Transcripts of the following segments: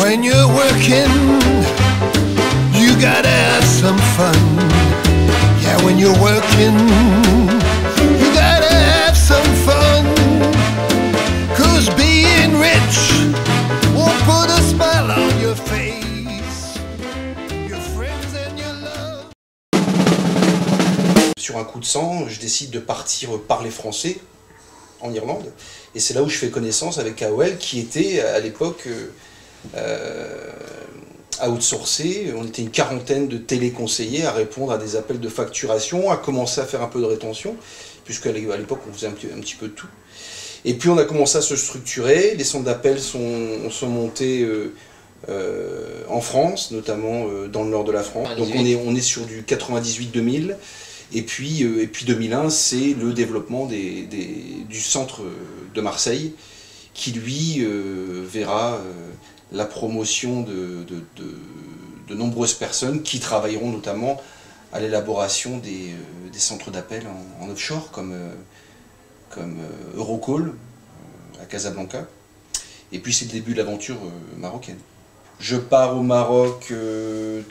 When you're working, you gotta have some fun. Yeah, when you're working, you gotta have some fun. 'Cause being rich won't put a smile on your face. Your friends and your love. Sur un coup de sang, je décide de partir parler français en Irlande. Et c'est là où je fais connaissance avec AOL, qui était à l'époque outsourcé. On était une quarantaine de téléconseillers à répondre à des appels de facturation, à commencer à faire un peu de rétention, puisqu'à l'époque on faisait un petit peu de tout. Et puis on a commencé à se structurer, les centres d'appel sont montés en France, notamment dans le nord de la France. Donc on est sur du 98-2000. Et puis 2001, c'est le développement du centre de Marseille, qui lui verra la promotion de nombreuses personnes qui travailleront notamment à l'élaboration des centres d'appel en offshore, comme Eurocall à Casablanca. Et puis c'est le début de l'aventure marocaine. Je pars au Maroc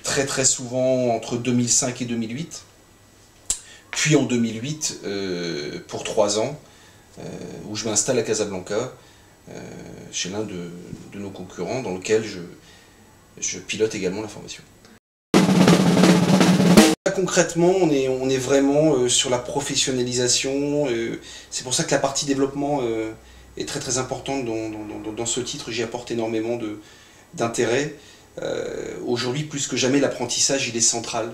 très très souvent entre 2005 et 2008. Puis en 2008, pour 3 ans, où je m'installe à Casablanca, chez l'un de nos concurrents, dans lequel je pilote également la formation. Concrètement, on est vraiment sur la professionnalisation. C'est pour ça que la partie développement est très très importante dans ce titre. J'y apporte énormément d'intérêt. Aujourd'hui, plus que jamais, l'apprentissage il est central.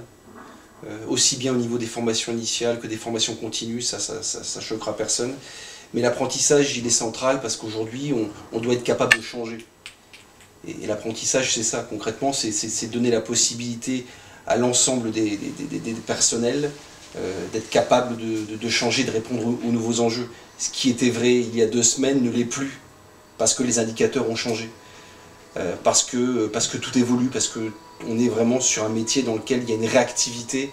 Aussi bien au niveau des formations initiales que des formations continues, ça choquera personne. Mais l'apprentissage, il est central parce qu'aujourd'hui, on doit être capable de changer. Et l'apprentissage, c'est ça, concrètement, c'est donner la possibilité à l'ensemble des personnels d'être capable de changer, de répondre aux nouveaux enjeux. Ce qui était vrai il y a 2 semaines ne l'est plus, parce que les indicateurs ont changé. Parce que tout évolue, parce qu'on est vraiment sur un métier dans lequel il y a une réactivité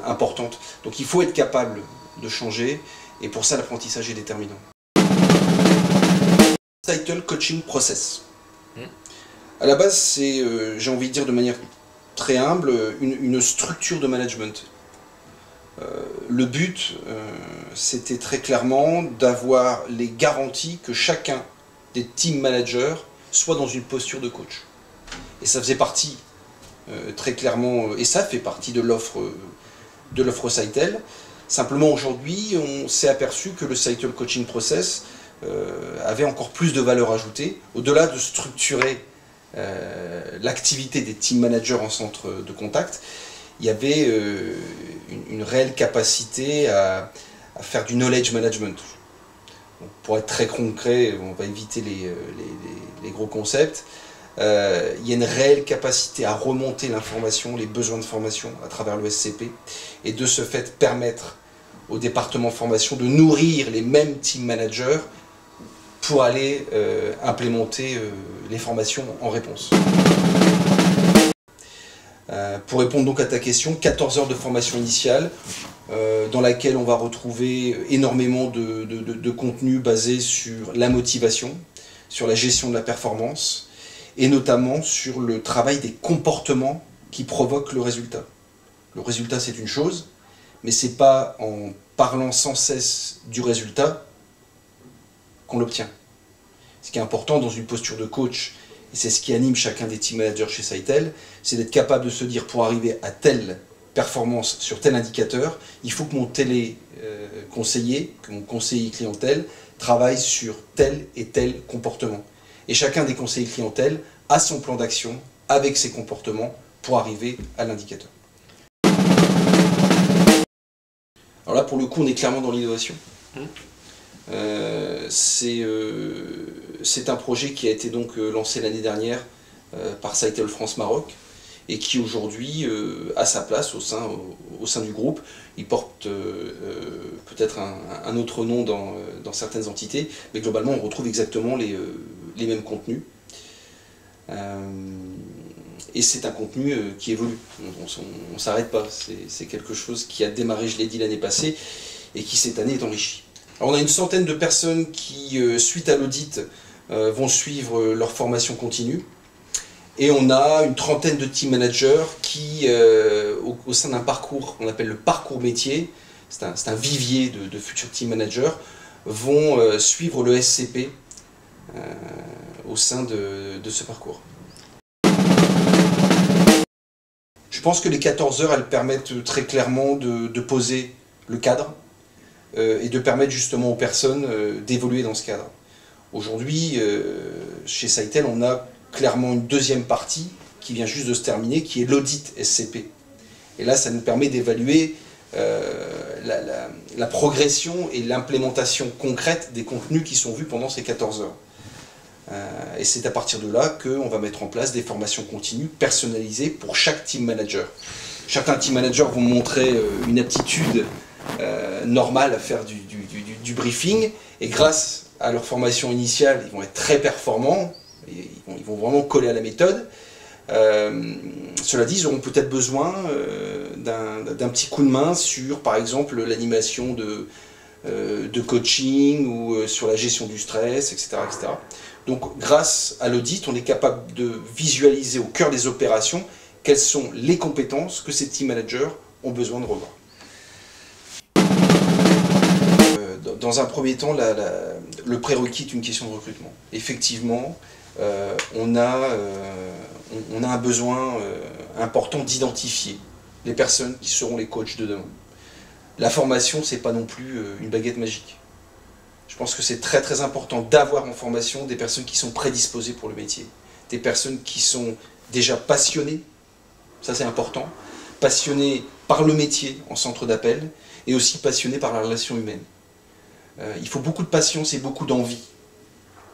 importante. Donc il faut être capable de changer, et pour ça l'apprentissage est déterminant. Title Coaching Process. À la base, c'est, j'ai envie de dire de manière très humble, une structure de management. Le but, c'était très clairement d'avoir les garanties que chacun des team managers soit dans une posture de coach. Et ça faisait partie très clairement, et ça fait partie de l'offre Sitel. Simplement aujourd'hui, on s'est aperçu que le Sitel Coaching Process avait encore plus de valeur ajoutée, au-delà de structurer l'activité des team managers en centre de contact. Il y avait une réelle capacité à faire du knowledge management. Donc, pour être très concret, on va éviter les gros concepts. Il y a une réelle capacité à remonter l'information, les besoins de formation à travers le SCP, et de ce fait permettre au département formation de nourrir les mêmes team managers pour aller implémenter les formations en réponse. Pour répondre donc à ta question, 14 heures de formation initiale dans laquelle on va retrouver énormément de contenu basé sur la motivation, sur la gestion de la performance et notamment sur le travail des comportements qui provoquent le résultat. Le résultat, c'est une chose, mais c'est pas en parlant sans cesse du résultat qu'on l'obtient. Ce qui est important dans une posture de coach, et c'est ce qui anime chacun des team managers chez Sitel, c'est d'être capable de se dire, pour arriver à telle performance sur tel indicateur, il faut que mon téléconseiller, que mon conseiller clientèle travaille sur tel et tel comportement. Et chacun des conseillers clientèle a son plan d'action avec ses comportements pour arriver à l'indicateur. Alors là, pour le coup, on est clairement dans l'innovation. C'est un projet qui a été donc lancé l'année dernière par Sitel France Maroc et qui aujourd'hui a sa place au sein du groupe. Il porte peut-être un autre nom dans certaines entités, mais globalement on retrouve exactement les mêmes contenus. Et c'est un contenu qui évolue, on ne s'arrête pas, c'est quelque chose qui a démarré, je l'ai dit, l'année passée, et qui cette année est enrichi. Alors on a une centaine de personnes qui, suite à l'audit, vont suivre leur formation continue. Et on a une trentaine de team managers qui, au sein d'un parcours qu'on appelle le parcours métier, c'est un vivier de futurs team managers, vont suivre le SCP au sein de ce parcours. Je pense que les 14 heures, elles permettent très clairement de poser le cadre et de permettre justement aux personnes d'évoluer dans ce cadre. Aujourd'hui, chez Sitel, on a clairement une deuxième partie qui vient juste de se terminer, qui est l'audit SCP. Et là, ça nous permet d'évaluer la progression et l'implémentation concrète des contenus qui sont vus pendant ces 14 heures. Et c'est à partir de là qu'on va mettre en place des formations continues personnalisées pour chaque team manager. Certains team managers vont montrer une aptitude normale à faire du briefing, et grâce à leur formation initiale, ils vont être très performants, ils vont vraiment coller à la méthode. Cela dit, ils auront peut-être besoin d'un petit coup de main sur, par exemple, l'animation de coaching ou sur la gestion du stress, etc., etc. Donc, grâce à l'audit, on est capable de visualiser au cœur des opérations quelles sont les compétences que ces team managers ont besoin de revoir. Dans un premier temps, le prérequis est une question de recrutement. Effectivement, on a un besoin important d'identifier les personnes qui seront les coachs de demain. La formation, c'est pas non plus une baguette magique. Je pense que c'est très très important d'avoir en formation des personnes qui sont prédisposées pour le métier, des personnes qui sont déjà passionnées, ça c'est important, passionnées par le métier en centre d'appel, et aussi passionnées par la relation humaine. Il faut beaucoup de patience et beaucoup d'envie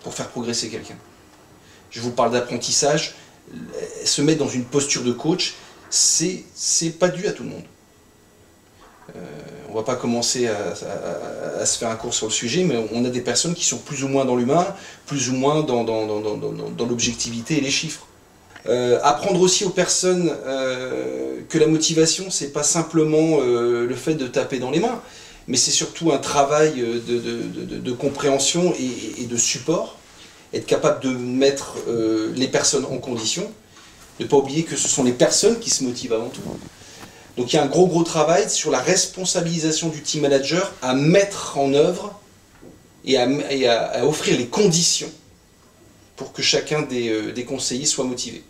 pour faire progresser quelqu'un. Je vous parle d'apprentissage, se mettre dans une posture de coach, c'est pas dû à tout le monde. On ne va pas commencer à se faire un cours sur le sujet, mais on a des personnes qui sont plus ou moins dans l'humain, plus ou moins dans l'objectivité et les chiffres. Apprendre aussi aux personnes que la motivation, c'est pas simplement le fait de taper dans les mains, mais c'est surtout un travail de compréhension et de support, être capable de mettre les personnes en condition, ne pas oublier que ce sont les personnes qui se motivent avant tout. Donc il y a un gros travail sur la responsabilisation du team manager à mettre en œuvre et à offrir les conditions pour que chacun des conseillers soit motivé.